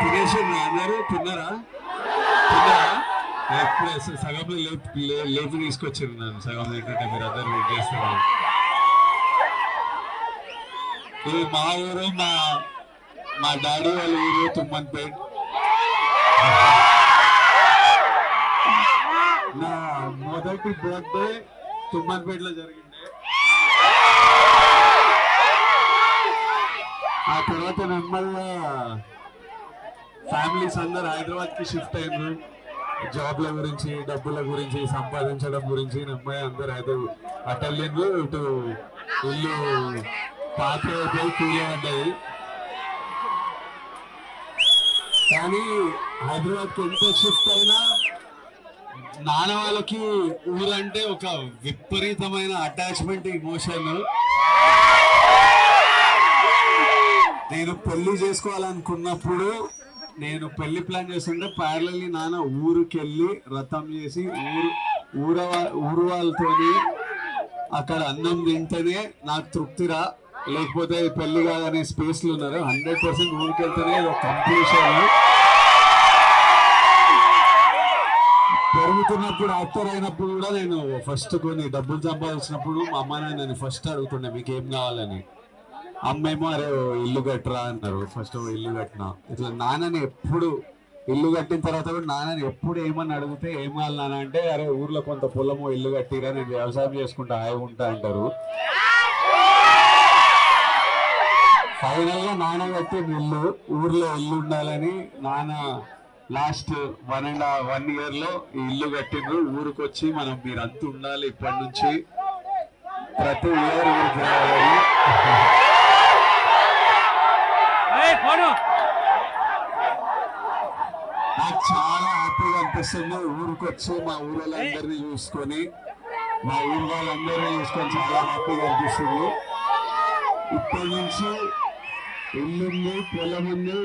తినేసి అందరూ తిన్నారా? తిన్నారా? ఎప్పుడే సగంలో లేపు తీసుకొచ్చారు నన్ను. సగం ఏంటంటే మీరు అందరు వెయిట్ చేస్తున్నారు. ఇది మా ఊరు, మా డాడీ వాళ్ళ ఊరు తుమ్మన్పేట్. నా మొదటి బర్త్డే తుమ్మన్పేటలో జరిగింది. ఆ తర్వాత నెమ్మదిగా ఫ్యామిలీస్ అందరు హైదరాబాద్ కి షిఫ్ట్ అయినారు. జాబ్ల గురించి, డబ్బుల గురించి, సంపాదించడం గురించి నెమ్మది అందరు హైదరాబాద్ అటెళ్ళిండ్రు. ఇటు ఇల్లు పాత అయిపోయి కూలబడ్డది. కానీ హైదరాబాద్కి ఎంత షిఫ్ట్ అయినా నాన్న వాళ్ళకి ఊరంటే ఒక విపరీతమైన అటాచ్మెంట్, ఇమోషన్. నేను పెళ్లి చేసుకోవాలనుకున్నప్పుడు, నేను పెళ్లి ప్లాన్ చేస్తుంటే ప్యారలల్లీ నాన్న ఊరికి వెళ్ళి రథం చేసి ఊరు వాళ్ళతోని అక్కడ అన్నం తింటేనే నాకు తృప్తిరా, లేకపోతే పెళ్లి కాదనే స్పేస్లు ఉన్నారు. 100% ఊరికి వెళ్తేనే కంప్లీషన్. పెరుగుతున్నప్పుడు యాక్టర్ అయినప్పుడు కూడా నేను ఫస్ట్ కొన్ని డబ్బులు సంపాదించినప్పుడు మా అమ్మ నాన్న ఫస్ట్ అడుగుతుండే మీకు ఏం కావాలని. అమ్మేమో అరే ఇల్లు కట్టరా అన్నారు. ఫస్ట్ ఇల్లు కట్టినా. ఇట్లా నాన్నని ఎప్పుడు ఇల్లు కట్టిన తర్వాత కూడా నాన్నని ఎప్పుడు ఏమని అడిగితే ఏం కావాలి నాన్న అంటే అరే ఊర్లో కొంత పొలమో ఇల్లు కట్టిరా, నేను వ్యవసాయం చేసుకుంటా హాయిగా ఉంటా అంటారు. ఫైనల్ గా నాన్న కట్టిన ఇల్లు, ఊర్లో ఇల్లు ఉండాలని నాన్న లాస్ట్ 1.5 year లో ఈ ఇల్లు కట్టిండ్రు. ఊరికి వచ్చి మనం మీరంతా ఉండాలి ఇప్పటి నుంచి, ప్రతి ఇయర్ ఊరికి రావాలి. నాకు చాలా హ్యాపీగా అనిపిస్తుంది. ఊరికి వచ్చి మా ఊళ్ళందరినీ చూసుకొని, మా ఊరు వాళ్ళందరినీ చూసుకొని చాలా హ్యాపీగా అనిపిస్తుంది. ఇప్పటి నుంచి ఇల్లుంది, పొలం ఉంది,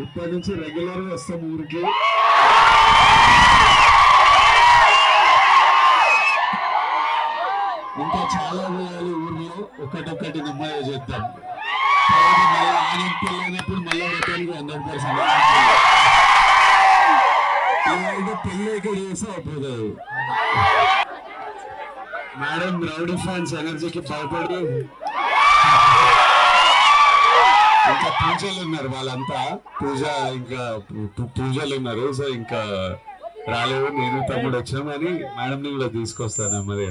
ఇప్పటి నుంచి రెగ్యులర్ గా వస్తాం ఊరికి. ఇంకా చాలా చేయాలి ఊర్లో, ఒకటొక్కటి నెమ్మదిగా చేద్దాం. ఆయన పెళ్ళైనప్పుడు మళ్ళీ రకాలుగా 100% పెళ్ళి ఇక్కడ చేస్తే అయిపోతుంది. మేడం రౌడీ ఫ్యాన్స్ ఎనర్జీకి భయపడి ఇంకా పూజలు ఉన్నారు, వాళ్ళంతా పూజలు ఉన్నారు. సో ఇంకా రాలేదు. నేను తమ్ముడు వచ్చినాం కానీ మేడం ని కూడా తీసుకొస్తాను మరి.